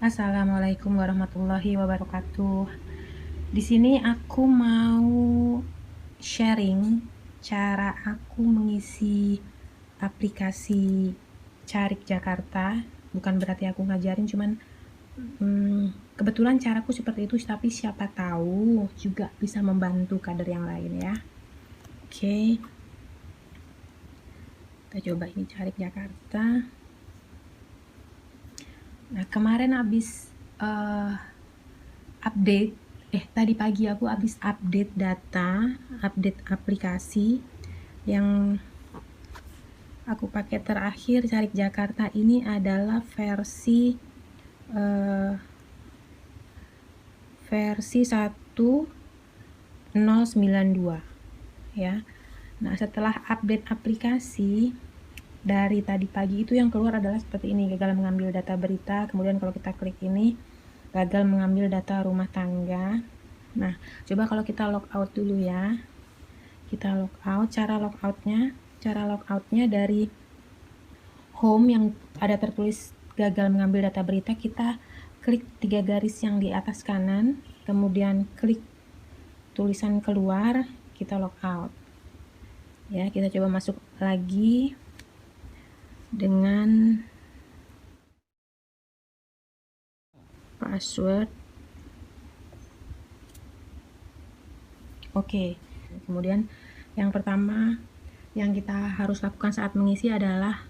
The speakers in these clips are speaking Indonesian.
Assalamualaikum warahmatullahi wabarakatuh. Di sini aku mau sharing cara aku mengisi aplikasi Carik Jakarta. Bukan berarti aku ngajarin, cuman kebetulan caraku seperti itu, tapi siapa tahu juga bisa membantu kader yang lain ya. Oke. Kita coba ini Carik Jakarta. Nah, kemarin habis tadi pagi aku habis update data, update aplikasi yang aku pakai terakhir. Carik Jakarta ini adalah versi 1092 ya. Nah, setelah update aplikasi dari tadi pagi itu yang keluar adalah seperti ini, gagal mengambil data berita. Kemudian kalau kita klik ini, gagal mengambil data rumah tangga. Nah, coba kalau kita logout dulu ya. Kita logout. Cara logoutnya dari home yang ada tertulis gagal mengambil data berita, kita klik 3 garis yang di atas kanan, kemudian klik tulisan keluar, kita logout. Ya, kita coba masuk lagi dengan password. Oke. Kemudian yang pertama yang kita harus lakukan saat mengisi adalah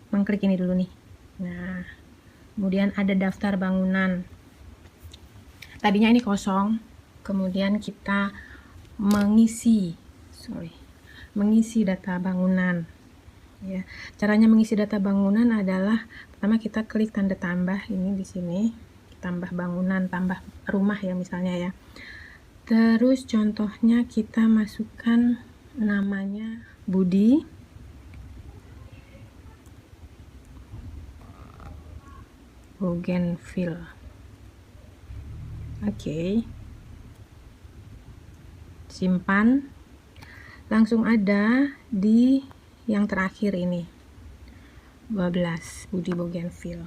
mengklik ini dulu nih. Nah, kemudian ada daftar bangunan. Tadinya ini kosong, kemudian kita mengisi data bangunan. Ya, caranya mengisi data bangunan adalah pertama kita klik tanda tambah ini di sini, tambah bangunan, tambah rumah ya misalnya ya. Terus contohnya kita masukkan namanya Budi. Bougainville. Oke. Simpan. Langsung ada di yang terakhir ini. 12 Budi Bougainville.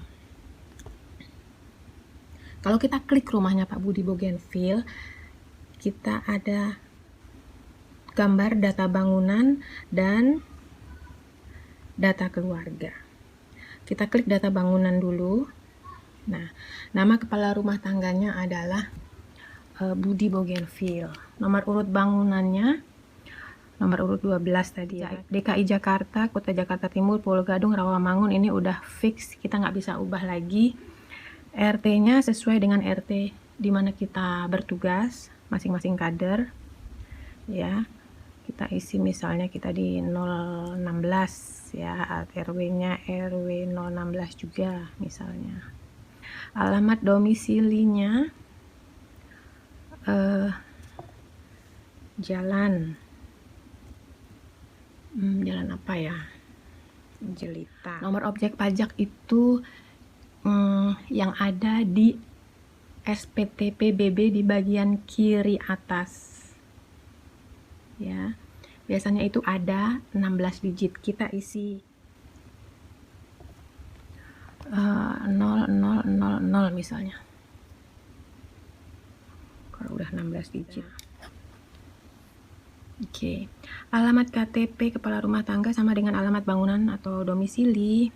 Kalau kita klik rumahnya Pak Budi Bougainville, kita ada gambar data bangunan dan data keluarga. Kita klik data bangunan dulu. Nah, nama kepala rumah tangganya adalah Budi Bougainville. Nomor urut bangunannya nomor urut 12 tadi ya. DKI Jakarta, Kota Jakarta Timur, Pulau Gadung, Rawamangun, ini udah fix, kita nggak bisa ubah lagi. RT-nya sesuai dengan RT di mana kita bertugas, masing-masing kader. Ya, kita isi misalnya kita di 016 ya, RW-nya RW 016 juga misalnya. Alamat domisilinya jalan apa ya, Jelita. Nomor objek pajak itu yang ada di SPT PBB di bagian kiri atas ya, biasanya itu ada 16 digit. Kita isi 0000 misalnya, kalau udah 16 digit. Oke. Alamat KTP kepala rumah tangga sama dengan alamat bangunan atau domisili.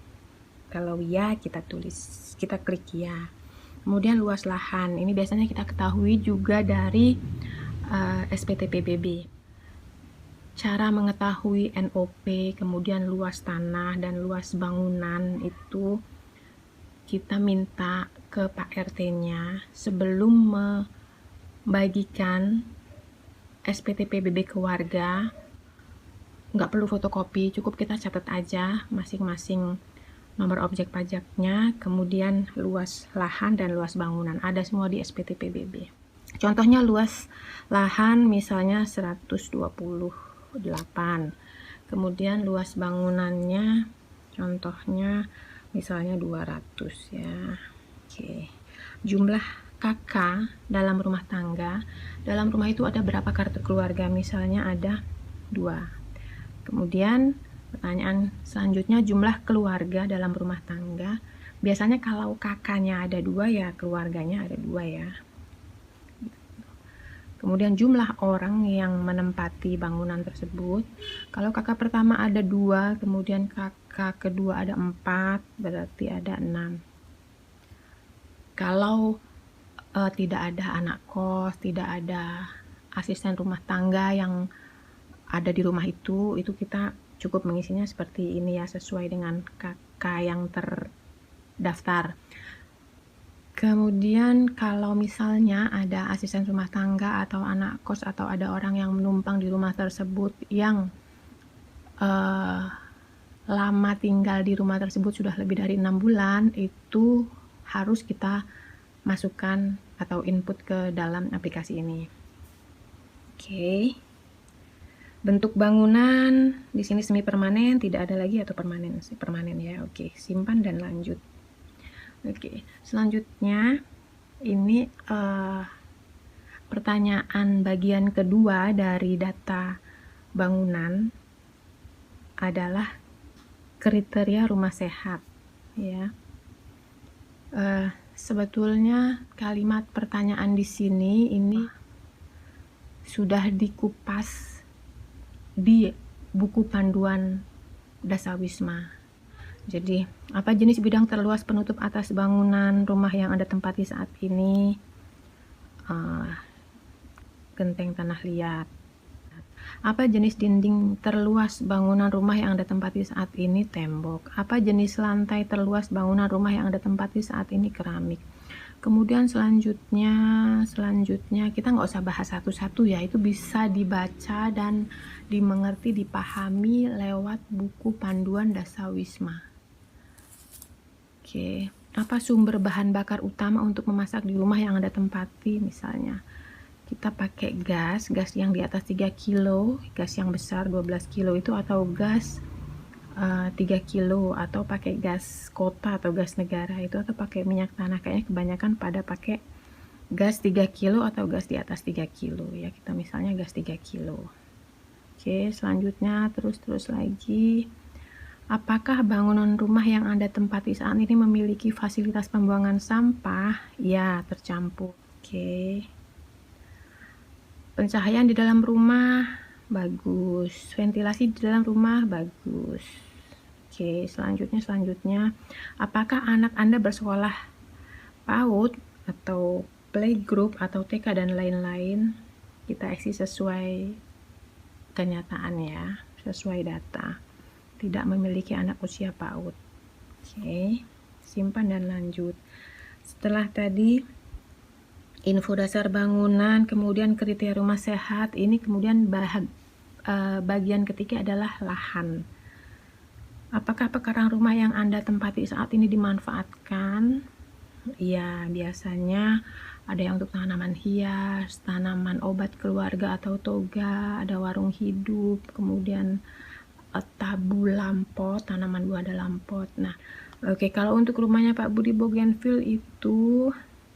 Kalau ya, kita klik ya. Kemudian luas lahan. Ini biasanya kita ketahui juga dari SPT PBB. Cara mengetahui NOP, kemudian luas tanah dan luas bangunan itu kita minta ke Pak RT-nya sebelum membagikan SPT PBB ke warga. Nggak perlu fotokopi, cukup kita catat aja masing-masing nomor objek pajaknya, kemudian luas lahan dan luas bangunan, ada semua di SPT PBB. Contohnya luas lahan misalnya 128, kemudian luas bangunannya contohnya misalnya 200 ya. Oke. Jumlah kakak dalam rumah tangga, dalam rumah itu ada berapa kartu keluarga, misalnya ada 2. Kemudian pertanyaan selanjutnya, jumlah keluarga dalam rumah tangga, Biasanya kalau kakaknya ada 2 ya keluarganya ada 2 ya. Kemudian jumlah orang yang menempati bangunan tersebut. Kalau kakak pertama ada 2, kemudian kakak kedua ada 4, berarti ada 6. Kalau tidak ada anak kos, tidak ada asisten rumah tangga yang ada di rumah itu kita cukup mengisinya seperti ini ya, sesuai dengan kakak yang terdaftar. Kemudian kalau misalnya ada asisten rumah tangga atau anak kos atau ada orang yang menumpang di rumah tersebut yang lama tinggal di rumah tersebut sudah lebih dari 6 bulan, itu harus kita masukkan atau input ke dalam aplikasi ini. Oke. Bentuk bangunan di sini semi permanen, tidak ada lagi atau permanen ya. Oke, simpan dan lanjut. Oke, selanjutnya ini pertanyaan bagian kedua dari data bangunan adalah kriteria rumah sehat ya. Sebetulnya kalimat pertanyaan di sini ini sudah dikupas di buku panduan Dasawisma. Jadi, apa jenis bidang terluas penutup atas bangunan rumah yang Anda tempati saat ini? Genteng tanah liat. Apa jenis dinding terluas bangunan rumah yang Anda tempati saat ini? Tembok. Apa jenis lantai terluas bangunan rumah yang Anda tempati saat ini? Keramik. Kemudian selanjutnya kita nggak usah bahas satu-satu ya, itu bisa dibaca dan dimengerti, dipahami lewat buku panduan Dasawisma. Oke, apa sumber bahan bakar utama untuk memasak di rumah yang Anda tempati? Misalnya kita pakai gas yang di atas 3 kilo, gas yang besar 12 kilo itu, atau gas 3 kilo, atau pakai gas kota atau gas negara itu, atau pakai minyak tanah. Kayaknya kebanyakan pada pakai gas 3 kilo atau gas di atas 3 kilo ya. Kita misalnya gas 3 kilo. Oke, selanjutnya terus lagi. Apakah bangunan rumah yang Anda tempati saat ini memiliki fasilitas pembuangan sampah? Ya, tercampur. Oke. Pencahayaan di dalam rumah bagus. Ventilasi di dalam rumah bagus. Oke, selanjutnya. Apakah anak Anda bersekolah PAUD atau playgroup atau TK dan lain-lain? Kita isi sesuai kenyataan ya, sesuai data. Tidak memiliki anak usia PAUD. Oke, simpan dan lanjut. Setelah tadi info dasar bangunan, kemudian kriteria rumah sehat, ini kemudian bagian ketiga adalah lahan. Apakah pekarangan rumah yang Anda tempati saat ini dimanfaatkan? Ya, biasanya ada yang untuk tanaman hias, tanaman obat keluarga atau toga, ada warung hidup, kemudian tabu lampot, tanaman buah dalam pot. Nah, oke, kalau untuk rumahnya Pak Budi Bougainville itu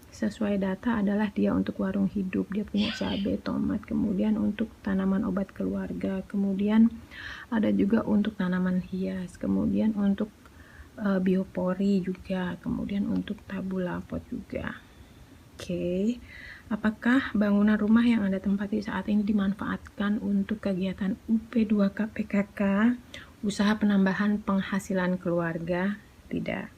sesuai data adalah dia untuk warung hidup, dia punya cabai, tomat, kemudian untuk tanaman obat keluarga, kemudian ada juga untuk tanaman hias, kemudian untuk biopori juga, kemudian untuk tabu lampot juga. Oke, apakah bangunan rumah yang Anda tempati saat ini dimanfaatkan untuk kegiatan UP2K PKK, usaha penambahan penghasilan keluarga? Tidak.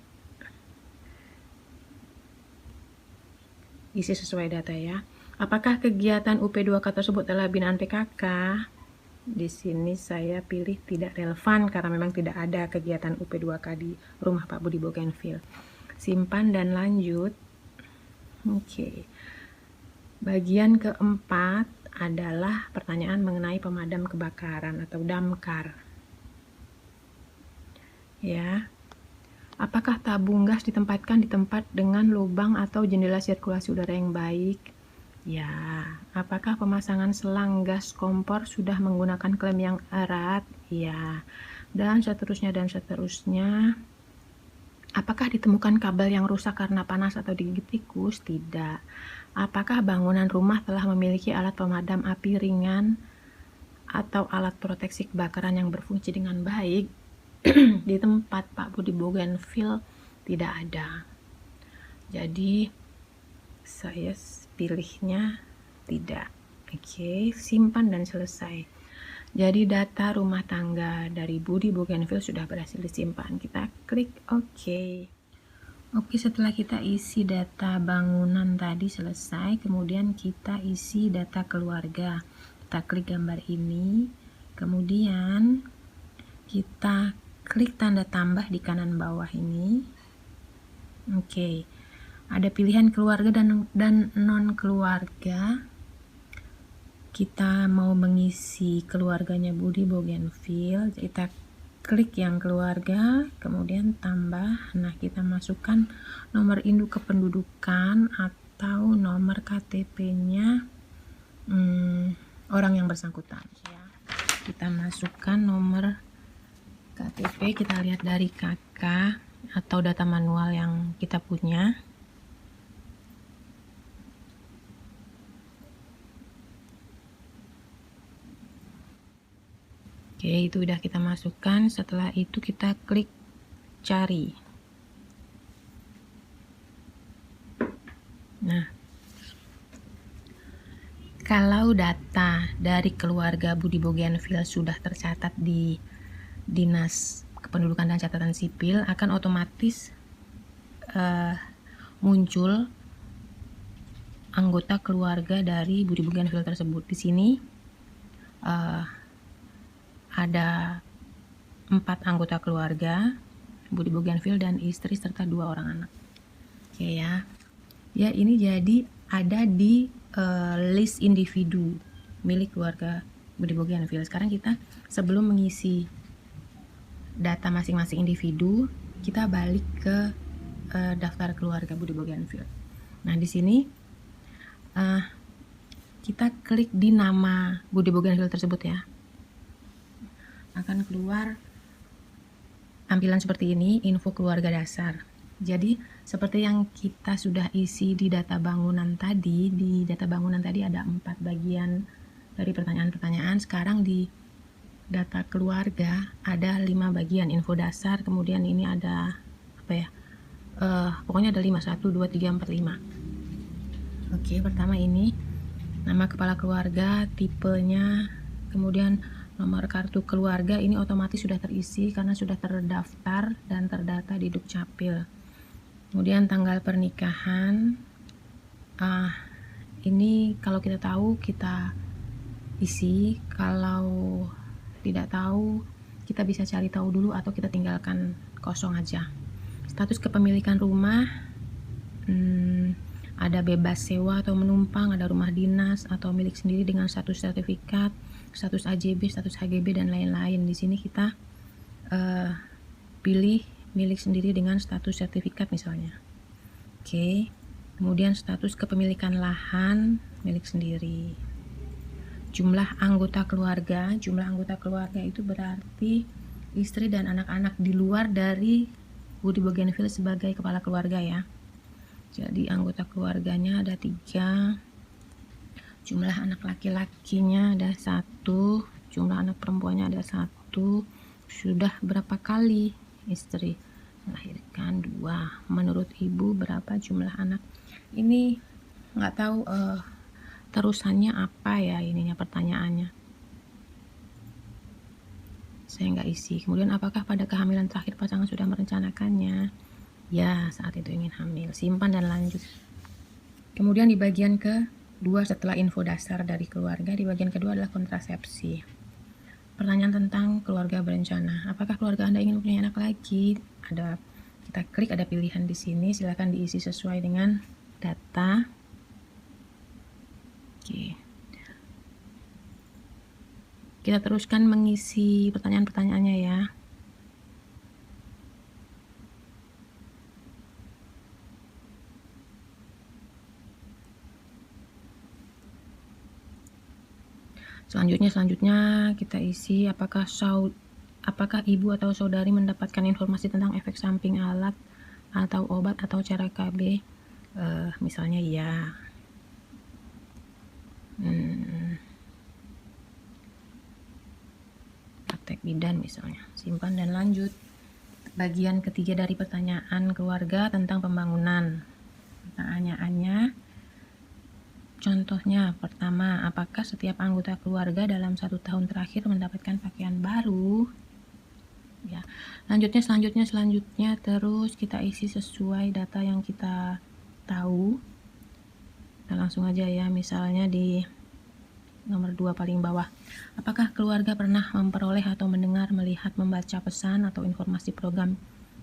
Isi sesuai data ya. Apakah kegiatan UP2K tersebut adalah binaan PKK? Di sini saya pilih tidak relevan karena memang tidak ada kegiatan UP2K di rumah Pak Budi Bougainville. Simpan dan lanjut. Oke. Bagian keempat adalah pertanyaan mengenai pemadam kebakaran atau damkar. Ya. Apakah tabung gas ditempatkan di tempat dengan lubang atau jendela sirkulasi udara yang baik? Ya. Apakah pemasangan selang gas kompor sudah menggunakan klem yang erat? Ya. Dan seterusnya. Apakah ditemukan kabel yang rusak karena panas atau digigit tikus? Tidak. Apakah bangunan rumah telah memiliki alat pemadam api ringan atau alat proteksi kebakaran yang berfungsi dengan baik? Di tempat Pak Budi Bougainville tidak ada. Jadi saya pilihnya tidak. Oke, simpan dan selesai. Jadi data rumah tangga dari Budi Bougainville sudah berhasil disimpan. Kita klik OK. Oke, setelah kita isi data bangunan tadi selesai, kemudian kita isi data keluarga. Kita klik gambar ini, kemudian kita klik tanda tambah di kanan bawah ini. Oke, ada pilihan keluarga dan non keluarga. Kita mau mengisi keluarganya Budi Bougainville, kita klik yang keluarga, kemudian tambah. Nah, kita masukkan nomor induk kependudukan atau nomor KTP-nya orang yang bersangkutan. Ya. Kita masukkan nomor KTP, kita lihat dari KK atau data manual yang kita punya. Oke, itu udah kita masukkan. Setelah itu kita klik cari. Nah, kalau data dari keluarga Budi Bougainville sudah tercatat di Dinas Kependudukan dan Catatan Sipil, akan otomatis muncul anggota keluarga dari Budi Bougainville tersebut. Di sini ada 4 anggota keluarga Budi Bougainville dan istri serta 2 orang anak. Oke ya. Ya, ini jadi ada di list individu milik keluarga Budi Bougainville. Sekarang kita sebelum mengisi data masing-masing individu, kita balik ke daftar keluarga Budi Bougainville. Nah, di sini kita klik di nama Budi Bougainville tersebut ya. Akan keluar tampilan seperti ini, info keluarga dasar. Jadi seperti yang kita sudah isi di data bangunan tadi, ada 4 bagian dari pertanyaan-pertanyaan. Sekarang di data keluarga ada 5 bagian, info dasar, kemudian ini ada pokoknya ada 5, 1, 2, 3, 4, 5. Oke, pertama ini nama kepala keluarga, tipenya, kemudian nomor kartu keluarga. Ini otomatis sudah terisi karena sudah terdaftar dan terdata di Dukcapil. Kemudian tanggal pernikahan, ini kalau kita tahu kita isi, kalau tidak tahu kita bisa cari tahu dulu atau kita tinggalkan kosong aja. Status kepemilikan rumah, ada bebas sewa atau menumpang, ada rumah dinas atau milik sendiri dengan status sertifikat, status AJB, status HGB, dan lain-lain. Di sini kita pilih milik sendiri dengan status sertifikat misalnya. Oke. Kemudian status kepemilikan lahan milik sendiri. Jumlah anggota keluarga itu berarti istri dan anak-anak di luar dari Budi Bougainville sebagai kepala keluarga ya. Jadi anggota keluarganya ada 3. Jumlah anak laki-lakinya ada 1, jumlah anak perempuannya ada 1. Sudah berapa kali istri melahirkan? 2. Menurut ibu berapa jumlah anak? Ini nggak tahu terusannya apa ya, ininya pertanyaannya. Saya nggak isi. Kemudian apakah pada kehamilan terakhir pasangan sudah merencanakannya? Ya, saat itu ingin hamil. Simpan dan lanjut. Kemudian di bagian kedua setelah info dasar dari keluarga, di bagian kedua adalah kontrasepsi. Pertanyaan tentang keluarga berencana. Apakah keluarga Anda ingin mempunyai anak lagi? Kita klik, ada pilihan di sini. Silakan diisi sesuai dengan data. Oke. Kita teruskan mengisi pertanyaan-pertanyaannya ya. Selanjutnya kita isi apakah ibu atau saudari mendapatkan informasi tentang efek samping alat atau obat atau cara KB. Misalnya ya. Praktek bidan misalnya. Simpan dan lanjut. bagian ketiga dari pertanyaan keluarga tentang pembangunan. Pertanyaannya, contohnya pertama, apakah setiap anggota keluarga dalam 1 tahun terakhir mendapatkan pakaian baru? Ya, selanjutnya terus kita isi sesuai data yang kita tahu. Nah, langsung aja ya, misalnya di nomor 2 paling bawah. Apakah keluarga pernah memperoleh atau mendengar, melihat, membaca pesan atau informasi program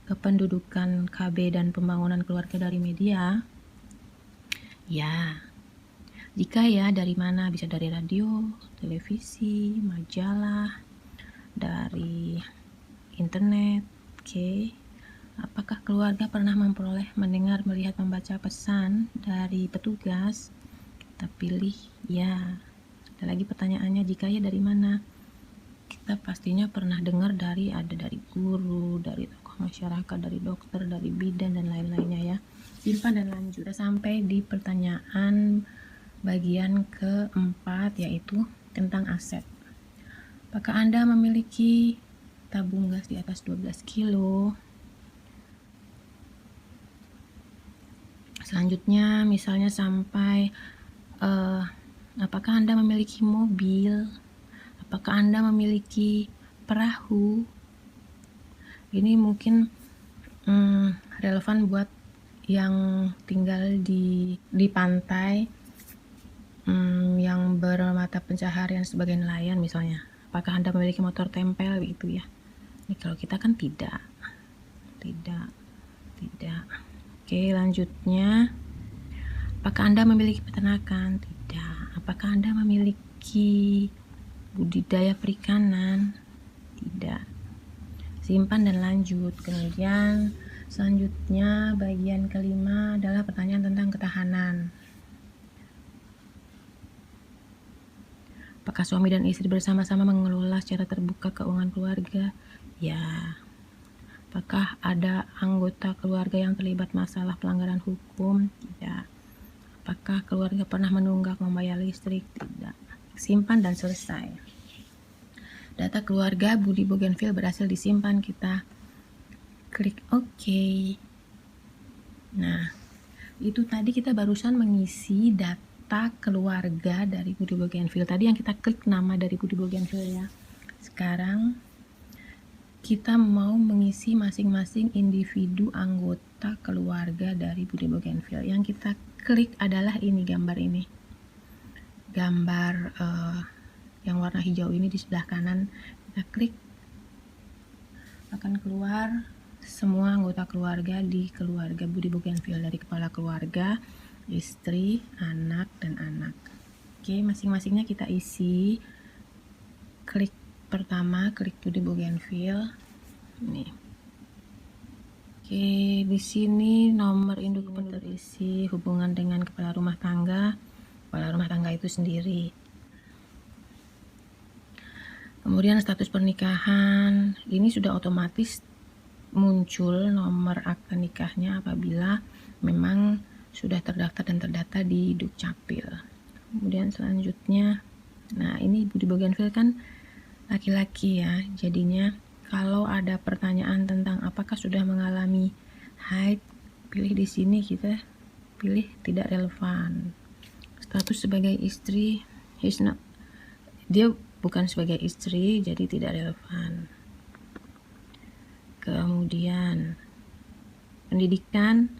kependudukan KB dan pembangunan keluarga dari media? Ya. Jika ya, dari mana? Bisa dari radio, televisi, majalah, dari internet. Oke. Apakah keluarga pernah memperoleh, mendengar, melihat, membaca pesan dari petugas? Kita pilih ya. Ada lagi pertanyaannya, jika ya dari mana? Kita pastinya pernah dengar dari guru, dari tokoh masyarakat, dari dokter, dari bidan dan lain-lainnya ya. Simpan dan lanjut. Kita sampai di pertanyaan bagian keempat, yaitu tentang aset. Apakah Anda memiliki tabung gas di atas 12 kilo? Selanjutnya misalnya sampai apakah Anda memiliki mobil? Apakah Anda memiliki perahu? Ini mungkin relevan buat yang tinggal di pantai, yang bermata pencaharian sebagai nelayan misalnya. Apakah Anda memiliki motor tempel gitu ya? Ini kalau kita kan tidak. Oke, lanjutnya. Apakah Anda memiliki peternakan? Tidak. Apakah Anda memiliki budidaya perikanan? Tidak. Simpan dan lanjut. Kemudian selanjutnya bagian kelima adalah pertanyaan tentang ketahanan. Apakah suami dan istri bersama-sama mengelola secara terbuka keuangan keluarga? Ya. Apakah ada anggota keluarga yang terlibat masalah pelanggaran hukum? Tidak. Apakah keluarga pernah menunggak membayar listrik? Tidak. Simpan dan selesai. Data keluarga Budi Bougainville berhasil disimpan. Kita klik OK. Nah, itu tadi kita barusan mengisi data keluarga dari Budi Bougainville. Tadi yang kita klik nama dari Budi Bougainville ya. Sekarang kita mau mengisi masing-masing individu anggota keluarga dari Budi Bougainville. Yang kita klik adalah ini, gambar ini. Gambar yang warna hijau ini di sebelah kanan. Kita klik, akan keluar semua anggota keluarga di keluarga Budi Bougainville, dari kepala keluarga, istri, anak, dan anak. Oke, masing-masingnya kita isi. Klik pertama, klik Budi Bougainville. Nih. Oke, di sini nomor induk terisi, hubungan dengan kepala rumah tangga itu sendiri. Kemudian status pernikahan, ini sudah otomatis muncul nomor akta nikahnya apabila memang sudah terdaftar dan terdata di Dukcapil. Kemudian selanjutnya, nah ini Budi Bougainville kan laki-laki ya, jadinya kalau ada pertanyaan tentang apakah sudah mengalami haid, pilih di sini, kita pilih tidak relevan. Status sebagai istri, dia bukan sebagai istri, jadi tidak relevan. Kemudian pendidikan,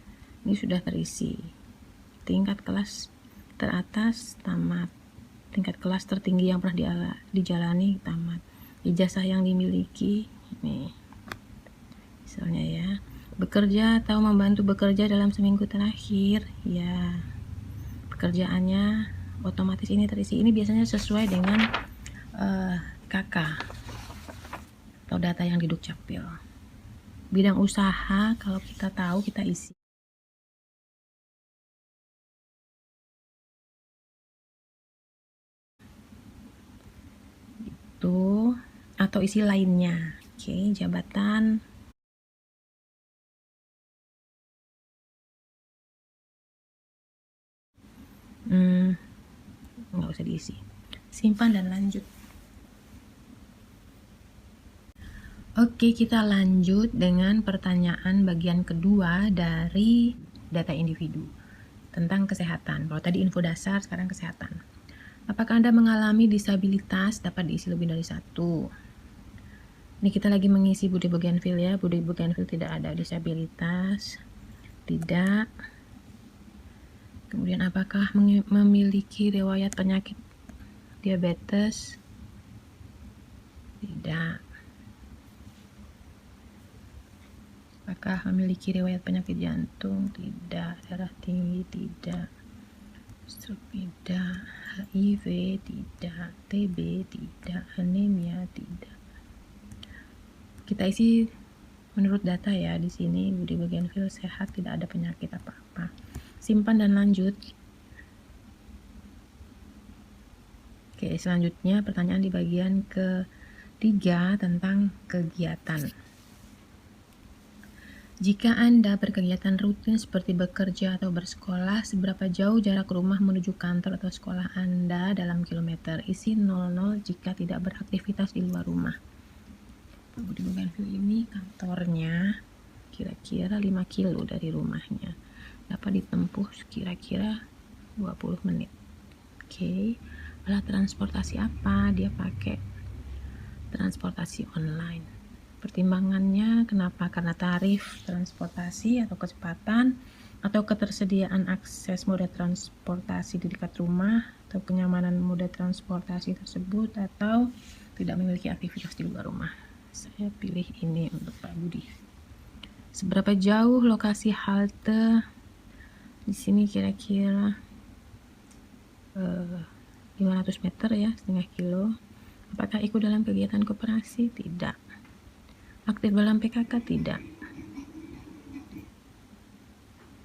ini sudah terisi. Tingkat kelas teratas tamat, tingkat kelas tertinggi yang pernah dijalani tamat, ijazah yang dimiliki ini misalnya ya, bekerja atau membantu bekerja dalam seminggu terakhir ya, pekerjaannya otomatis ini terisi. Ini biasanya sesuai dengan KK atau data yang di Dukcapil. Bidang usaha kalau kita tahu kita isi. Itu atau isi lainnya. Oke, jabatan. Nggak usah diisi. Simpan dan lanjut. Oke, kita lanjut dengan pertanyaan bagian kedua dari data individu tentang kesehatan. Kalau tadi info dasar, sekarang kesehatan. Apakah Anda mengalami disabilitas? Dapat diisi lebih dari satu. Ini kita lagi mengisi Budi Bougainville ya. Budi Bougainville tidak ada disabilitas. Tidak. Kemudian apakah memiliki riwayat penyakit diabetes? Tidak. Apakah memiliki riwayat penyakit jantung? Tidak. Darah tinggi? Tidak. Stroke? Tidak. HIV? Tidak. TB? Tidak. Anemia? Tidak. Kita isi menurut data ya. Di sini Budi Bougainville sehat, tidak ada penyakit apa-apa. Simpan dan lanjut. Oke, selanjutnya pertanyaan di bagian ketiga tentang kegiatan. Jika Anda berkegiatan rutin seperti bekerja atau bersekolah, seberapa jauh jarak rumah menuju kantor atau sekolah Anda dalam kilometer? Isi 00 jika tidak beraktivitas di luar rumah. Budi Bougainville ini kantornya kira-kira 5 kilo dari rumahnya. Dapat ditempuh kira-kira 20 menit. Oke. Alat transportasi apa? Dia pakai transportasi online. Pertimbangannya kenapa? Karena tarif transportasi atau kecepatan atau ketersediaan akses moda transportasi di dekat rumah atau kenyamanan moda transportasi tersebut atau tidak memiliki aktivitas di luar rumah. Saya pilih ini untuk Pak Budi. Seberapa jauh lokasi halte? Di sini kira-kira 500 meter ya, setengah kilo. Apakah ikut dalam kegiatan koperasi? Tidak. Aktif dalam PKK? Tidak.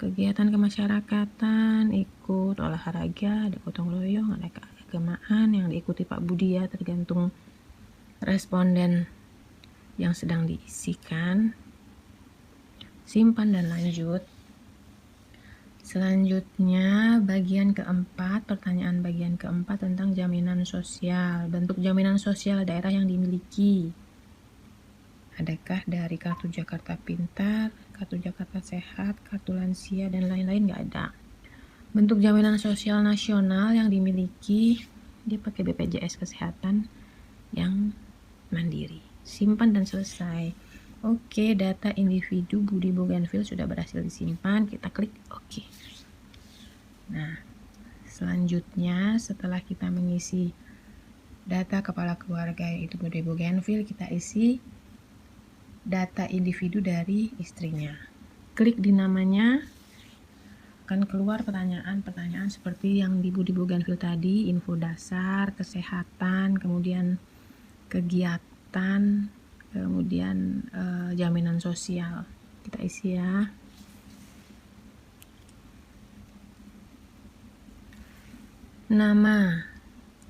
Kegiatan kemasyarakatan, ikut olahraga, ada gotong royong, ada keagamaan yang diikuti Pak Budi ya, tergantung responden yang sedang diisikan. Simpan dan lanjut. Selanjutnya bagian keempat, pertanyaan bagian keempat tentang jaminan sosial. Bentuk jaminan sosial daerah yang dimiliki. Adakah dari kartu Jakarta Pintar, kartu Jakarta Sehat, kartu lansia, dan lain-lain? Nggak ada. Bentuk jaminan sosial nasional yang dimiliki, dia pakai BPJS Kesehatan yang mandiri. Simpan dan selesai. Oke, data individu Budi Bougainville sudah berhasil disimpan. Kita klik oke. Nah, selanjutnya setelah kita mengisi data kepala keluarga yaitu Budi Bougainville, kita isi data individu dari istrinya. Klik di namanya, akan keluar pertanyaan-pertanyaan seperti yang di Budi Bougainville tadi, info dasar, kesehatan, kemudian kegiatan, kemudian jaminan sosial. Kita isi ya. Nama,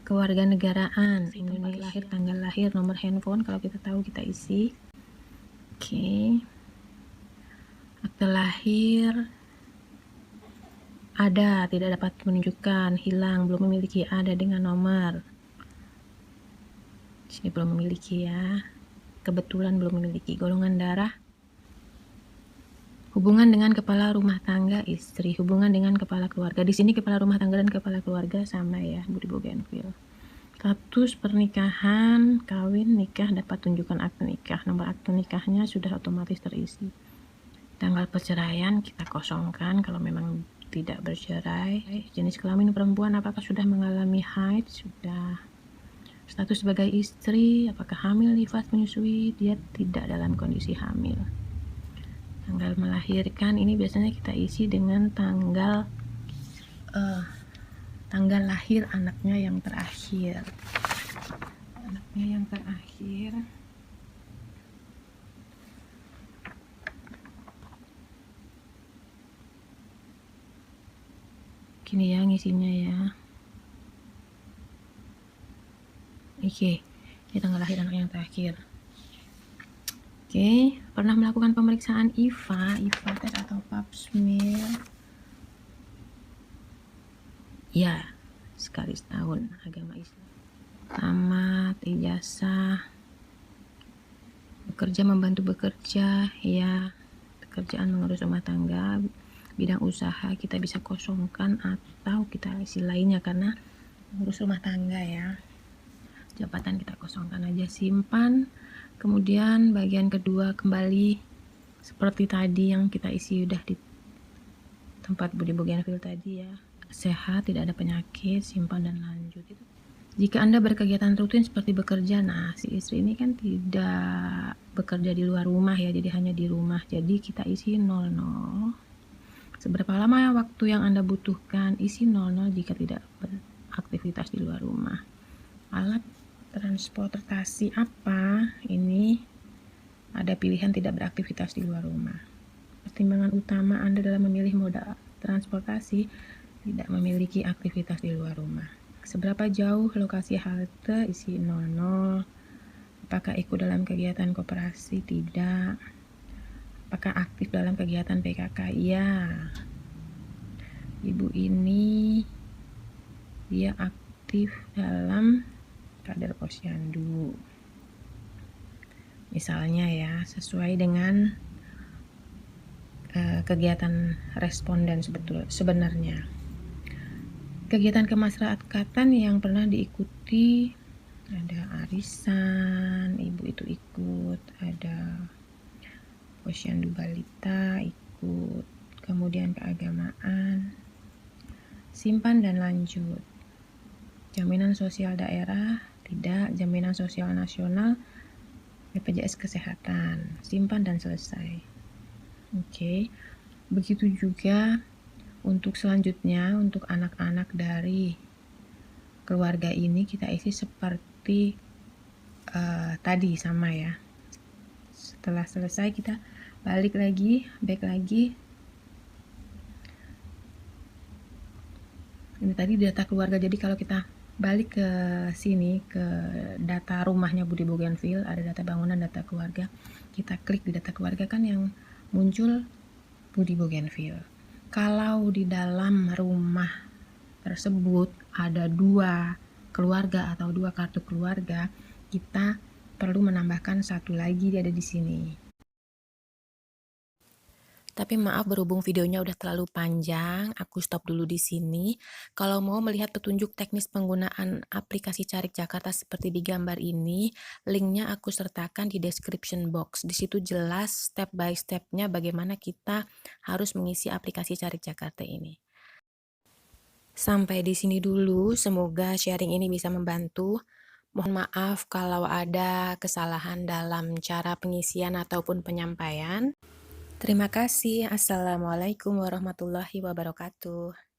kewarganegaraan, Indonesia, lahir, tanggal lahir, nomor handphone kalau kita tahu kita isi. Oke. Akte lahir ada, tidak dapat menunjukkan, hilang, belum memiliki, ada dengan nomor. Sini belum memiliki ya. Kebetulan belum memiliki. Golongan darah. Hubungan dengan kepala rumah tangga istri, hubungan dengan kepala keluarga. Di sini kepala rumah tangga dan kepala keluarga sama ya, Budi Bougainville. Status pernikahan, kawin, nikah, dapat tunjukkan akte nikah. Nomor akte nikahnya sudah otomatis terisi. Tanggal perceraian kita kosongkan kalau memang tidak bercerai. Jenis kelamin perempuan, apakah sudah mengalami haid? Sudah. Status sebagai istri, apakah hamil, nifas, menyusui? Dia tidak dalam kondisi hamil. Tanggal melahirkan, ini biasanya kita isi dengan tanggal lahir anaknya yang terakhir. Anaknya yang terakhir. Gini ya ngisinya ya. Oke, ini tanggal lahir anak yang terakhir. Oke, pernah melakukan pemeriksaan IVA tes atau pap smear? Ya, sekali setahun. Agama Islam. Tamat, ijazah. bekerja, membantu bekerja, ya pekerjaan mengurus rumah tangga, bidang usaha kita bisa kosongkan atau kita isi lainnya karena mengurus rumah tangga ya. Jabatan kita kosongkan aja, simpan. Kemudian bagian kedua kembali seperti tadi yang kita isi udah di tempat Budi Bougainville tadi ya. Sehat, tidak ada penyakit, simpan dan lanjut. Jika Anda berkegiatan rutin seperti bekerja, nah si istri ini kan tidak bekerja di luar rumah ya, jadi hanya di rumah. Jadi kita isi 00. Seberapa lama waktu yang Anda butuhkan? Isi 00 jika tidak beraktivitas di luar rumah. Alat transportasi apa? Ini ada pilihan tidak beraktivitas di luar rumah. Pertimbangan utama Anda dalam memilih moda transportasi tidak memiliki aktivitas di luar rumah. Seberapa jauh lokasi halte? Isi 00. Apakah ikut dalam kegiatan koperasi? Tidak. Apakah aktif dalam kegiatan PKK? Ya. Ibu ini dia aktif dalam kader posyandu. Misalnya ya, sesuai dengan kegiatan responden sebenarnya. Kegiatan kemasyarakatan yang pernah diikuti ada arisan, ibu itu ikut, ada posyandu balita ikut, kemudian keagamaan, simpan dan lanjut. Jaminan sosial daerah tidak, jaminan sosial nasional, BPJS kesehatan, simpan dan selesai. Oke, begitu juga untuk selanjutnya, untuk anak-anak dari keluarga ini kita isi seperti tadi sama ya. Setelah selesai kita back lagi. Ini tadi data keluarga, jadi kalau kita balik ke sini ke data rumahnya Budi Bougainville, ada data bangunan, data keluarga. Kita klik di data keluarga kan yang muncul Budi Bougainville. Kalau di dalam rumah tersebut ada 2 keluarga atau 2 kartu keluarga, kita perlu menambahkan 1 lagi, dia ada di sini. Tapi maaf, berhubung videonya udah terlalu panjang, aku stop dulu di sini. Kalau mau melihat petunjuk teknis penggunaan aplikasi Carik Jakarta seperti di gambar ini, linknya aku sertakan di description box. Di situ jelas step by step-nya bagaimana kita harus mengisi aplikasi Carik Jakarta ini. Sampai di sini dulu, semoga sharing ini bisa membantu. Mohon maaf kalau ada kesalahan dalam cara pengisian ataupun penyampaian. Terima kasih. Assalamualaikum warahmatullahi wabarakatuh.